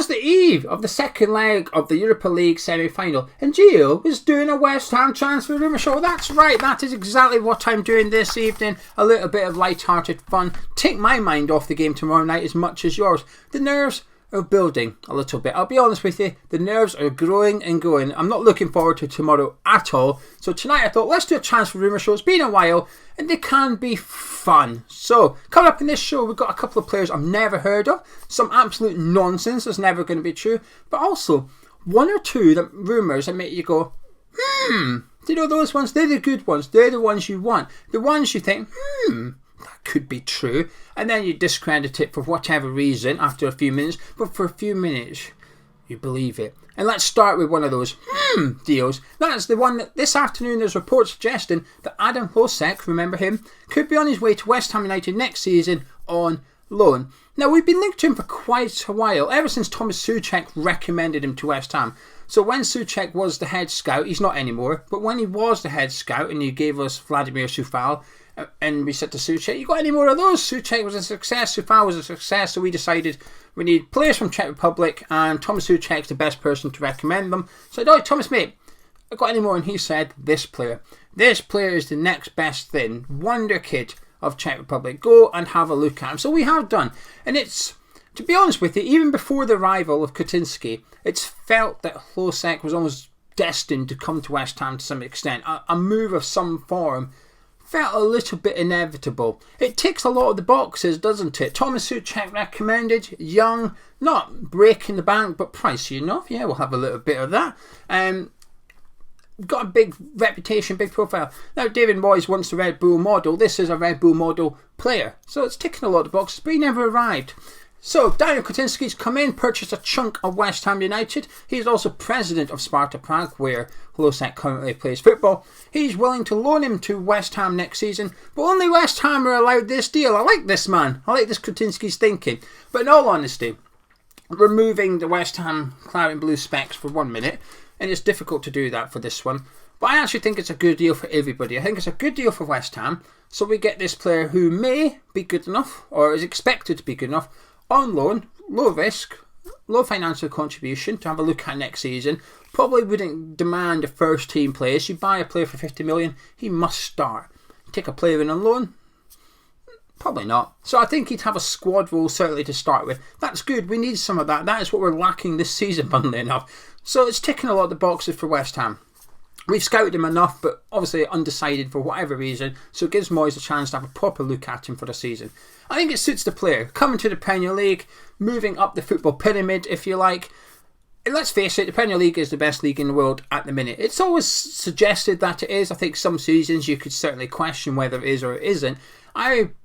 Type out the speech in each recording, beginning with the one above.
was the eve of the second leg of the Europa League semi-final, and Gio is doing a West Ham transfer rumour show. That's right, that is exactly what I'm doing this evening. A little bit of light-hearted fun. Take my mind off the game tomorrow night as much as yours. The nerves are building a little bit. I'll be honest with you, the nerves are growing and growing. I'm not looking forward to tomorrow at all. So tonight I thought, let's do a transfer rumour show. It's been a while and they can be fun. So coming up in this show, we've got a couple of players I've never heard of. Some absolute nonsense that's never going to be true. But also one or two that rumours that make you go, do you know those ones? They're the good ones. They're the ones you want. The ones you think, that could be true, and then you discredit it for whatever reason after a few minutes, but for a few minutes you believe it. And let's start with one of those deals. That's the one that this afternoon there's reports suggesting that Adam Hlozek, remember him, could be on his way to West Ham United next season on loan. Now we've been linked to him for quite a while, ever since Thomas Souček recommended him to West Ham. So when Souček was the head scout, he's not anymore, but when he was the head scout and he gave us Vladimir Coufal, and we said to Souček, you got any more of those? Souček was a success, Coufal was a success, so we decided we need players from Czech Republic, and Thomas Souček's the best person to recommend them. So I said, oh Thomas mate, I got any more? And he said, this player is the next best thing, wonder kid of Czech Republic, go and have a look at him. So we have done, and it's, to be honest with you, even before the arrival of Coutinski, it's felt that Hlozek was almost destined to come to West Ham to some extent. A move of some form felt a little bit inevitable. It ticks a lot of the boxes, doesn't it? Thomas Souček recommended, young, not breaking the bank, but pricey enough. Yeah, we'll have a little bit of that. Got a big reputation, big profile. Now David Moyes wants the Red Bull model. This is a Red Bull model player. So it's ticking a lot of boxes, but he never arrived. So Daniel Coutinski's come in, purchased a chunk of West Ham United. He's also president of Sparta Prague, where Hlozek currently plays football. He's willing to loan him to West Ham next season, but only West Ham are allowed this deal. I like this man. I like this Coutinski's thinking. But in all honesty, removing the West Ham claret and blue specs for 1 minute, and it's difficult to do that for this one, but I actually think it's a good deal for everybody. I think it's a good deal for West Ham. So we get this player who may be good enough, or is expected to be good enough, on loan, low risk, low financial contribution to have a look at next season. Probably wouldn't demand a first team place. You buy a player for 50 million, he must start. Take a player in on loan? Probably not. So I think he'd have a squad role certainly to start with. That's good, we need some of that. That is what we're lacking this season, funnily enough. So it's ticking a lot of the boxes for West Ham. We've scouted him enough, but obviously undecided for whatever reason, so it gives Moyes a chance to have a proper look at him for the season. I think it suits the player. Coming to the Premier League, moving up the football pyramid, if you like. And let's face it, the Premier League is the best league in the world at the minute. It's always suggested that it is. I think some seasons you could certainly question whether it is or it isn't.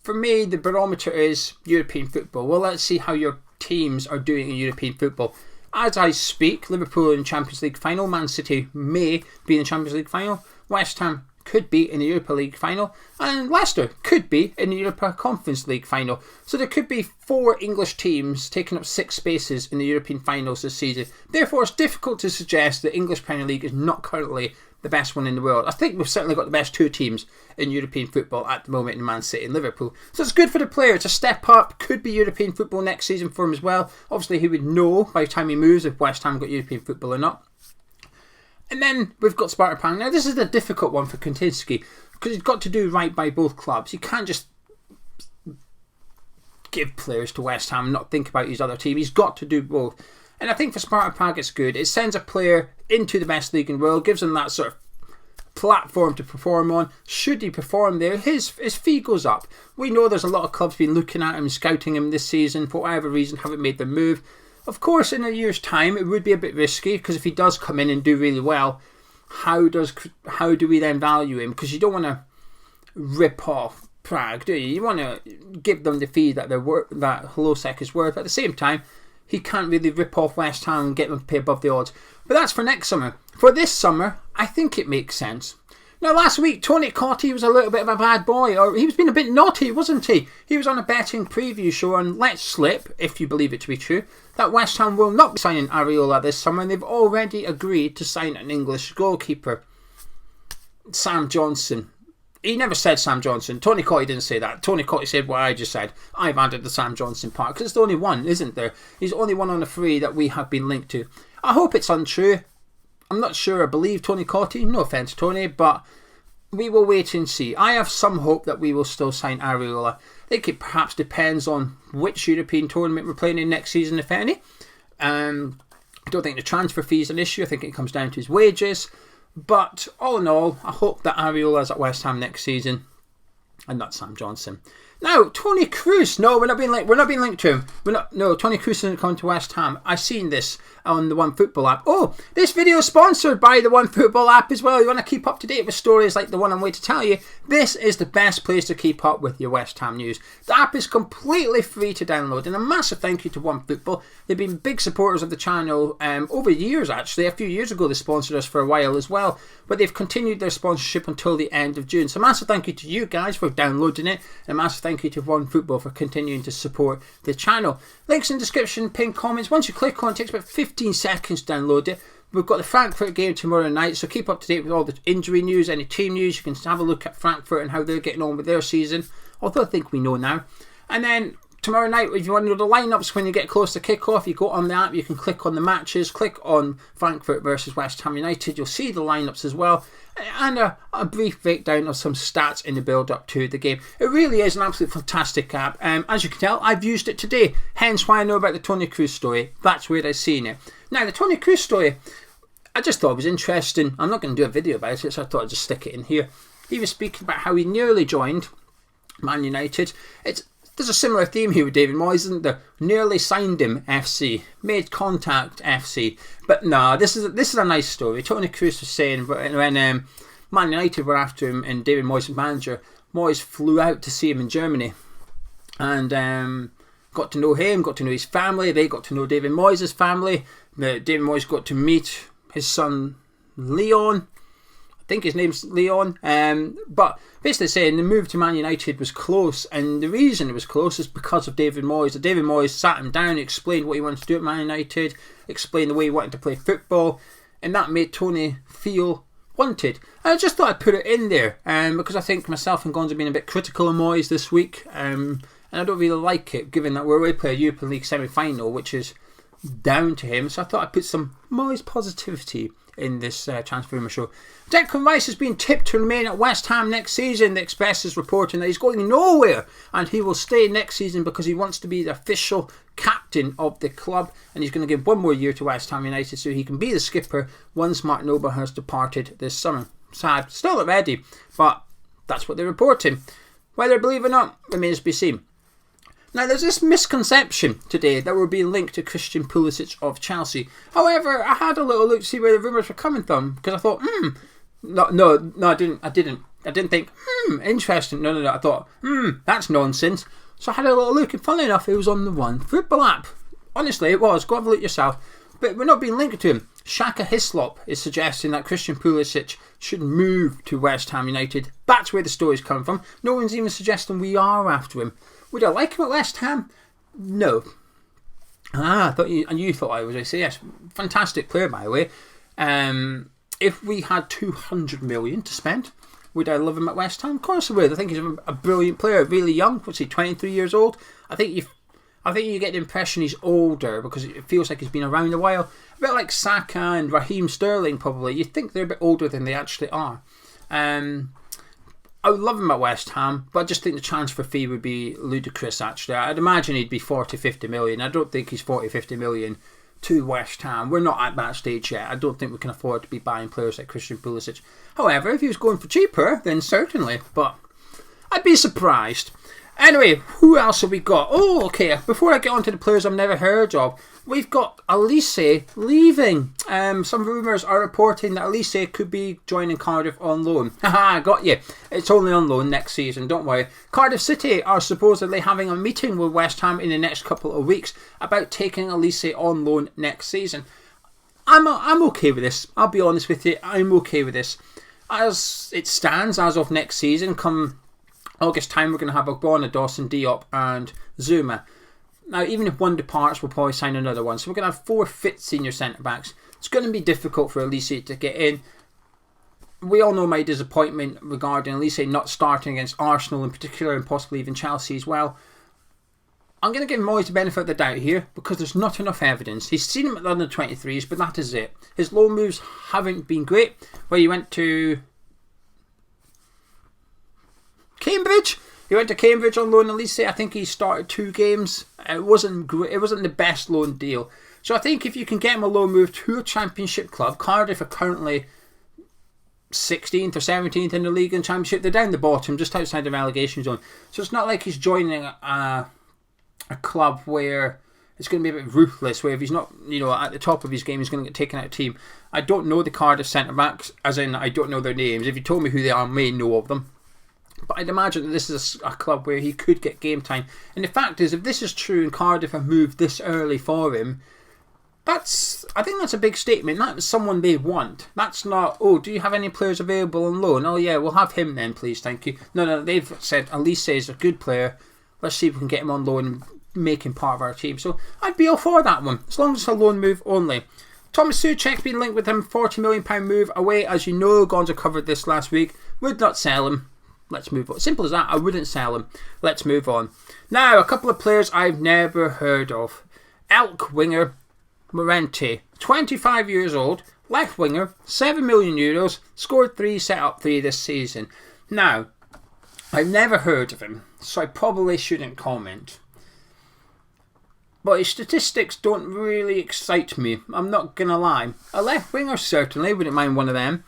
For me, the barometer is European football. Well, let's see how your teams are doing in European football. As I speak, Liverpool in Champions League final, Man City may be in the Champions League final, West Ham could be in the Europa League final, and Leicester could be in the Europa Conference League final. So there could be 4 English teams taking up 6 spaces in the European finals this season. Therefore, it's difficult to suggest that English Premier League is not currently the best one in the world. I think we've certainly got the best 2 teams in European football at the moment in Man City and Liverpool. So it's good for the player. It's a step up. Could be European football next season for him as well. Obviously, he would know by the time he moves if West Ham got European football or not. And then we've got Sparta Prague. Now, this is a difficult one for Coutinski because he's got to do right by both clubs. You can't just give players to West Ham and not think about his other team. He's got to do both. And I think for Sparta Prague it's good. It sends a player into the best league in the world, gives him that sort of platform to perform on. Should he perform there, his fee goes up. We know there's a lot of clubs been looking at him, scouting him this season, for whatever reason haven't made the move. Of course, in a year's time it would be a bit risky, because if he does come in and do really well, how do we then value him? Because you don't want to rip off Prague, do you? You want to give them the fee that that Hlozek is worth. At the same time, he can't really rip off West Ham and get them to pay above the odds. But that's for next summer. For this summer, I think it makes sense. Now, last week, Tony Cottee was a little bit of a bad boy, or he was being a bit naughty, wasn't he? He was on a betting preview show and let slip, if you believe it to be true, that West Ham will not be signing Areola this summer, and they've already agreed to sign an English goalkeeper, Sam Johnson. he never said Sam Johnson. Tony Cottee didn't say that. Tony Cottee said what I just said. I've added the Sam Johnson part because it's the only one, isn't there? He's the only one on the 3 that we have been linked to. I hope it's untrue. I'm not sure I believe Tony Cottee. No offence, Tony, but we will wait and see. I have some hope that we will still sign Areola. I think it perhaps depends on which European tournament we're playing in next season, if any. I don't think the transfer fee is an issue. I think it comes down to his wages. But all in all, I hope that Areola is at West Ham next season, and not Sam Johnson. Now, Tony Cruz. No, we're not being linked to him. No, Tony Cruz isn't coming to West Ham. I've seen this on the OneFootball app. Oh, this video is sponsored by the OneFootball app as well. You want to keep up to date with stories like the one I'm going to tell you. This is the best place to keep up with your West Ham news. The app is completely free to download, and a massive thank you to OneFootball. They've been big supporters of the channel over years, actually. A few years ago, they sponsored us for a while as well, but they've continued their sponsorship until the end of June. So, massive thank you to you guys for downloading it, and a massive thank you to OneFootball for continuing to support the channel. Links in the description, pinned comments. Once you click on it, it takes about 15 seconds to download it. We've got the Frankfurt game tomorrow night, so keep up to date with all the injury news, any team news. You can have a look at Frankfurt and how they're getting on with their season, although I think we know now. And then tomorrow night, if you want to know the lineups when you get close to kick-off, you go on the app, you can click on the matches, click on Frankfurt versus West Ham United. You'll see the lineups as well, and a brief breakdown of some stats in the build-up to the game. It really is an absolute fantastic app. As you can tell, I've used it today, hence why I know about the Tony Cruz story. That's where I've seen it. Now, the Tony Cruz story, I just thought it was interesting. I'm not going to do a video about it, so I thought I'd just stick it in here. He was speaking about how he nearly joined Man United. There's a similar theme here with David Moyes, isn't there? Nearly signed him, FC. Made contact, FC. But no, this is a nice story. Tony Cruz was saying when Man United were after him and David Moyes was manager, Moyes flew out to see him in Germany and got to know him, got to know his family. They got to know David Moyes' family. David Moyes got to meet his son Leon. I think his name's Leon. But basically saying the move to Man United was close, and the reason it was close is because of David Moyes. David Moyes sat him down, explained what he wanted to do at Man United, explained the way he wanted to play football, and that made Tony feel wanted. And I just thought I'd put it in there because I think myself and Gonzo have been a bit critical of Moyes this week, and I don't really like it, given that we're away to play a Europa League semi-final, which is down to him. So I thought I'd put some Moyes positivity in this transfer rumour show. Declan Rice has been tipped to remain at West Ham next season. The Express is reporting that he's going nowhere and he will stay next season because he wants to be the official captain of the club, and he's going to give one more year to West Ham United so he can be the skipper once Mark Noble has departed this summer. Sad, still not ready, but that's what they're reporting. Whether I believe or not remains to be seen. Now, there's this misconception today that we're being linked to Christian Pulisic of Chelsea. However, I had a little look to see where the rumours were coming from because I thought, no, I didn't think, interesting. No, I thought, that's nonsense. So I had a little look, and funnily enough, it was on the OneFootball app. Honestly, it was. Go have a look yourself. But we're not being linked to him. Shaka Hislop is suggesting that Christian Pulisic should move to West Ham United. That's where the story's come from. No one's even suggesting we are after him. Would I like him at West Ham? No. I thought you thought I was. I say yes. Fantastic player, by the way. If we had 200 million to spend, would I love him at West Ham? Of course I would. I think he's a brilliant player. Really young. What's he? 23 years old. I think you get the impression he's older because it feels like he's been around a while. A bit like Saka and Raheem Sterling, probably. You think they're a bit older than they actually are. I would love him at West Ham, but I just think the transfer fee would be ludicrous, actually. I'd imagine he'd be 40-50 million. I don't think he's 40-50 million to West Ham. We're not at that stage yet. I don't think we can afford to be buying players like Christian Pulisic. However, if he was going for cheaper, then certainly. But I'd be surprised. Anyway, who else have we got? Oh, okay. Before I get on to the players I've never heard of, we've got Elise leaving. Some rumours are reporting that Elise could be joining Cardiff on loan. Haha, got you. It's only on loan next season, don't worry. Cardiff City are supposedly having a meeting with West Ham in the next couple of weeks about taking Elise on loan next season. I'm okay with this. I'll be honest with you. I'm okay with this. As it stands, as of next season, come August time, we're going to have Ogbonna, Dawson, Diop and Zuma. Now, even if one departs, we'll probably sign another one. So we're going to have 4 fit senior centre-backs. It's going to be difficult for Elise to get in. we all know my disappointment regarding Elise not starting against Arsenal in particular, and possibly even Chelsea as well. I'm going to give Moyes the benefit of the doubt here because there's not enough evidence. He's seen him at the under 23s, but that is it. His loan moves haven't been great. Where he went to Cambridge. He went to Cambridge on loan. Elise, I think he started 2 games. It wasn't great. It wasn't the best loan deal. So I think if you can get him a loan move to a Championship club, Cardiff are currently 16th or 17th in the league and Championship. They're down the bottom, just outside the relegation zone. So it's not like he's joining a club where it's going to be a bit ruthless, where if he's not, at the top of his game, he's going to get taken out of team. I don't know the Cardiff centre-backs, as in I don't know their names. If you told me who they are, I may know of them. But I'd imagine that this is a club where he could get game time. And the fact is, if this is true and Cardiff have moved this early for him, I think that's a big statement. That's someone they want. That's not, do you have any players available on loan? Oh yeah, we'll have him then, please, thank you. No, they've said, Elise is a good player. Let's see if we can get him on loan and make him part of our team. So I'd be all for that one, as long as it's a loan move only. Thomas Souček's been linked with him, £40 million move away. As you know, Gonza covered this last week. Would not sell him. Let's move on. Simple as that. I wouldn't sell him. Let's move on. Now, a couple of players I've never heard of. Elk winger Morente, 25 years old, left winger, €7 million, scored 3, set up 3 this season. Now, I've never heard of him, so I probably shouldn't comment. But his statistics don't really excite me, I'm not going to lie. A left winger, certainly, wouldn't mind one of them.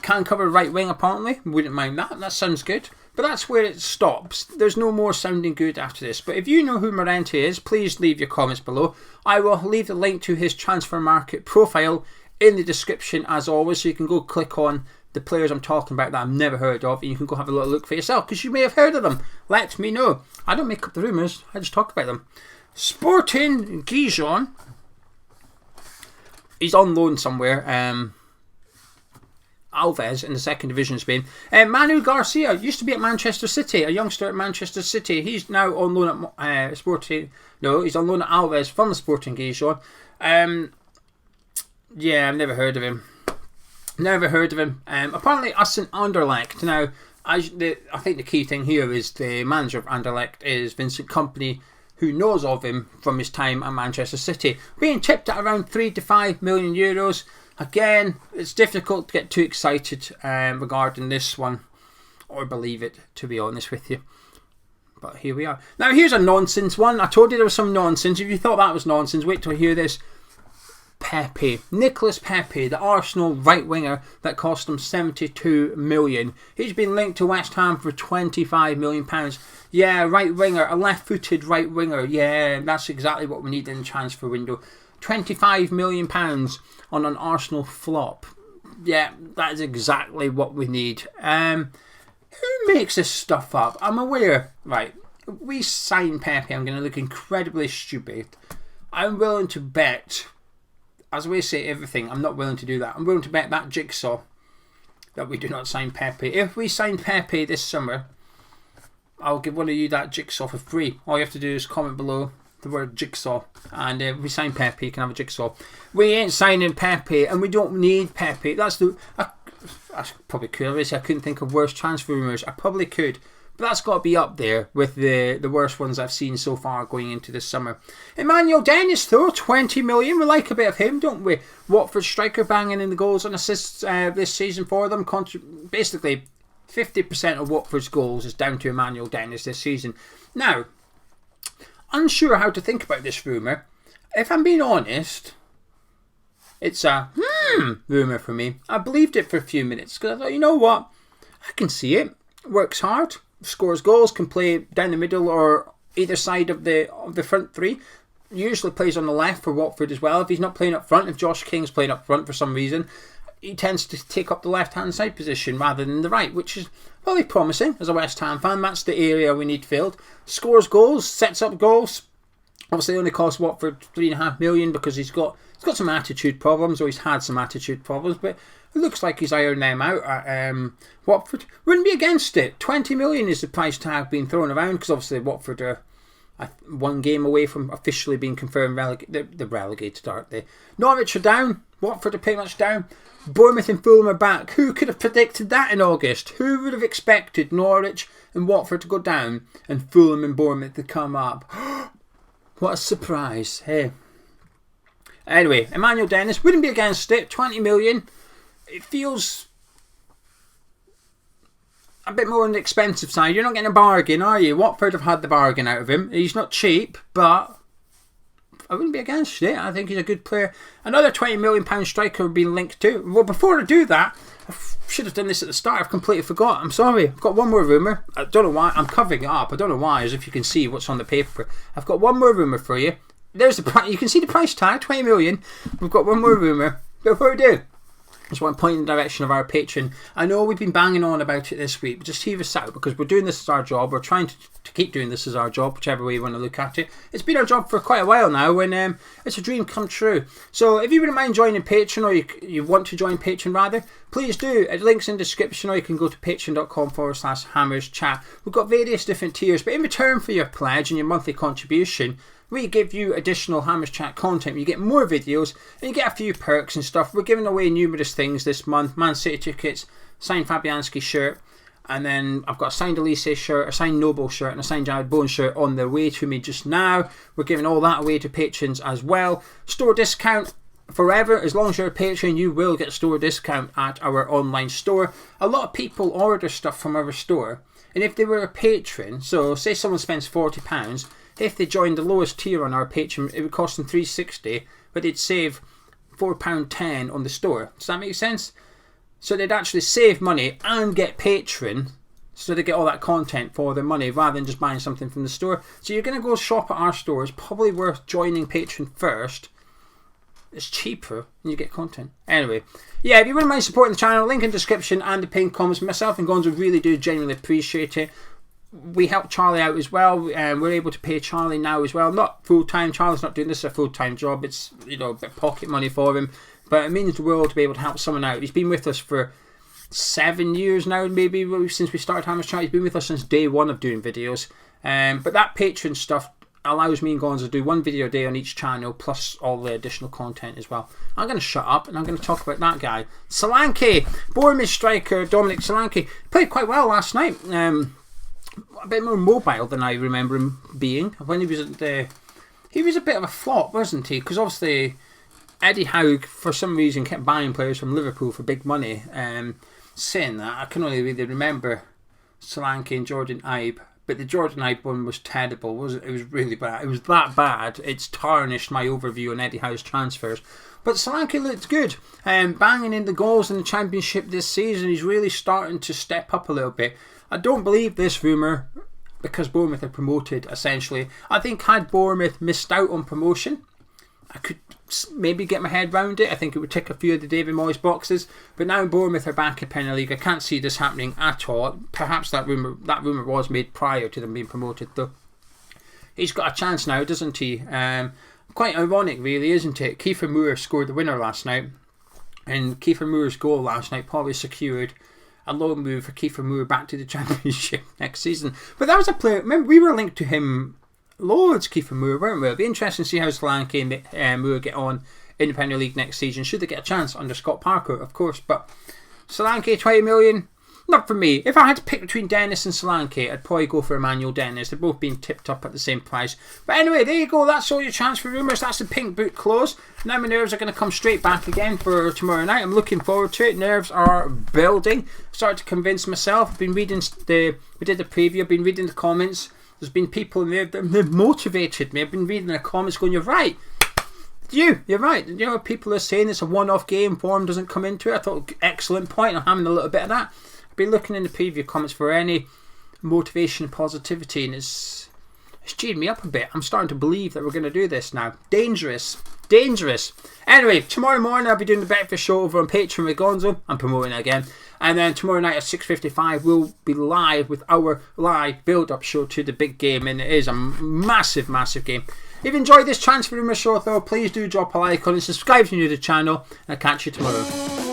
Can cover right wing, apparently, wouldn't mind that, that sounds good. But that's where it stops. There's no more sounding good after this. But if you know who Morente is, please leave your comments below. I will leave the link to his transfer market profile in the description as always, so you can go click on the players I'm talking about that I've never heard of, and you can go have a little look for yourself, because you may have heard of them. Let me know. I don't make up the rumours, I just talk about them. Sporting Gijon. He's on loan somewhere. Alves in the 2nd division of Spain. Manu Garcia used to be at Manchester City, a youngster at Manchester City. He's now on loan at Sporting. No, he's on loan at Alves from the Sporting Gijon. Yeah, I've never heard of him. Apparently, us in Anderlecht. Now, I think the key thing here is the manager of Anderlecht is Vincent Kompany, who knows of him from his time at Manchester City. Being tipped at around €3 to €5 million. Again, it's difficult to get too excited regarding this one, or believe it, to be honest with you. But here we are. Now here's a nonsense one. I told you there was some nonsense. If you thought that was nonsense, wait till you hear this. Pepe. Nicolas Pepe, the Arsenal right winger that cost him £72 million. He's been linked to West Ham for £25 million. Yeah, right winger, a left-footed right winger. Yeah, that's exactly what we need in the transfer window. £25 million on an Arsenal flop. Yeah, that is exactly what we need. Who makes this stuff up? I'm aware. Right, if we sign Pepe, I'm going to look incredibly stupid. I'm willing to bet, as we say everything, I'm not willing to do that. I'm willing to bet that jigsaw that we do not sign Pepe. If we sign Pepe this summer, I'll give one of you that jigsaw for free. All you have to do is comment below the word jigsaw, and if we sign Pepe, you can have a jigsaw. We ain't signing Pepe, and we don't need Pepe. That's the I probably could. Obviously, I couldn't think of worse transfer rumours. I probably could, but that's got to be up there with the worst ones I've seen so far going into this summer. Emmanuel Dennis, though, 20 million. We like a bit of him, don't we? Watford striker banging in the goals and assists this season for them. Basically, 50% of Watford's goals is down to Emmanuel Dennis this season. Now, unsure how to think about this rumour. If I'm being honest, it's a rumour for me. I believed it for a few minutes because I thought, you know what? I can see it. Works hard, scores goals, can play down the middle or either side of the front three. Usually plays on the left for Watford as well. If he's not playing up front, if Josh King's playing up front for some reason, he tends to take up the left-hand side position rather than the right, which is probably promising as a West Ham fan. That's the area we need filled. Scores goals, sets up goals. Obviously, only cost Watford £3.5 million because he's got some attitude problems, or he's had some attitude problems, but it looks like he's ironed them out at Watford. Wouldn't be against it. £20 million is the price tag being thrown around because obviously Watford are one game away from officially being confirmed the relegated, aren't they? Norwich are down. Watford are pretty much down. Bournemouth and Fulham are back. Who could have predicted that in August? Who would have expected Norwich and Watford to go down and Fulham and Bournemouth to come up? What a surprise. Hey. Anyway, Emmanuel Dennis, wouldn't be against it. 20 million. It feels a bit more on the expensive side. You're not getting a bargain, are you? Watford have had the bargain out of him. He's not cheap, but I wouldn't be against it. I think he's a good player. Another £20 million striker would be linked to. Well, before I do that, I should have done this at the start. I've completely forgot. I'm sorry. I've got one more rumour. I don't know why. I'm covering it up. I don't know why, as if you can see what's on the paper. I've got one more rumour for you. There's the price. You can see the price tag, 20 million. We've got one more rumour. Before we do, I just want to point in the direction of our Patron. I know we've been banging on about it this week, but just hear us out because we're doing this as our job. We're trying to keep doing this as our job, whichever way you want to look at it. It's been our job for quite a while now, and it's a dream come true. So if you wouldn't mind joining Patron, or you want to join Patron rather, please do. It links in the description, or you can go to patreon.com/hammerschat. We've got various different tiers, but in return for your pledge and your monthly contribution, we give you additional Hammers Chat content. You get more videos and you get a few perks and stuff. We're giving away numerous things this month. Man City tickets, signed Fabianski shirt, and then I've got a signed Elise shirt, a signed Noble shirt, and a signed Jared Bowen shirt on their way to me just now. We're giving all that away to patrons as well. Store discount forever. As long as you're a patron, you will get store discount at our online store. A lot of people order stuff from our store, and if they were a patron, so say someone spends £40, if they joined the lowest tier on our Patreon, it would cost them $3.60, but they'd save £4.10 on the store. Does that make sense? So they'd actually save money and get Patreon, so they get all that content for their money rather than just buying something from the store. So you're going to go shop at our store. It's probably worth joining Patreon first. It's cheaper and you get content. Anyway, yeah, if you wouldn't mind supporting the channel, link in the description and the pinned comments. Myself and Gonzo really do genuinely appreciate it. We help Charlie out as well, and we're able to pay Charlie now as well. Not full time. Charlie's not doing this as a full time job. It's, you know, a bit of pocket money for him, but it means the world to be able to help someone out. He's been with us for 7 years now, maybe since we started Hammers Chat. He's been with us since day one of doing videos. But that Patreon stuff allows me and Gonzo to do one video a day on each channel, plus all the additional content as well. I'm going to shut up and I'm going to talk about that guy, Solanke, Bournemouth striker Dominic Solanke. Played quite well last night. A bit more mobile than I remember him being when he was at the. He was a bit of a flop, wasn't he? Because obviously Eddie Howe, for some reason, kept buying players from Liverpool for big money. Saying that, I can only really remember Solanke and Jordan Ibe, but the Jordan Ibe one was terrible, wasn't it? It was really bad. It was that bad. It's tarnished my overview on Eddie Howe's transfers. But Solanke looked good, banging in the goals in the Championship this season. He's really starting to step up a little bit. I don't believe this rumour because Bournemouth are promoted, essentially. I think had Bournemouth missed out on promotion, I could maybe get my head round it. I think it would tick a few of the David Moyes boxes. But now Bournemouth are back in Premier League. I can't see this happening at all. Perhaps that rumour was made prior to them being promoted, though. He's got a chance now, doesn't he? Quite ironic, really, isn't it? Kiefer Moore scored the winner last night. And Kiefer Moore's goal last night probably secured a loan move for Kiefer Moore back to the Championship next season. But that was a player, remember, we were linked to him loads, Kiefer Moore, weren't we? It'll be interesting to see how Solanke and Moore get on in the Premier League next season, should they get a chance under Scott Parker, of course. But Solanke, 20 million, not for me. If I had to pick between Dennis and Solanke, I'd probably go for Emmanuel Dennis. They're both being tipped up at the same price. But anyway, there you go. That's all your transfer rumours. That's the pink boot close. Now my nerves are going to come straight back again for tomorrow night. I'm looking forward to it. Nerves are building. Started to convince myself. I've been reading we did the preview. I've been reading the comments. There's been people in there that have motivated me. I've been reading the comments going, you're right. You're right. You know, people are saying it's a one-off game. Form doesn't come into it. I thought, excellent point. I'm having a little bit of that. Been looking in the preview comments for any motivation and positivity, and it's cheered me up a bit. I'm starting to believe that we're going to do this now. Dangerous. Anyway, tomorrow morning I'll be doing the breakfast show over on Patreon with Gonzo. I'm promoting it again. And then tomorrow night at 6:55 we'll be live with our live build-up show to the big game, and it is a massive game. If you enjoyed this transfer rumour show though, please do drop a like on it, subscribe if you're new to the channel, and I'll catch you tomorrow.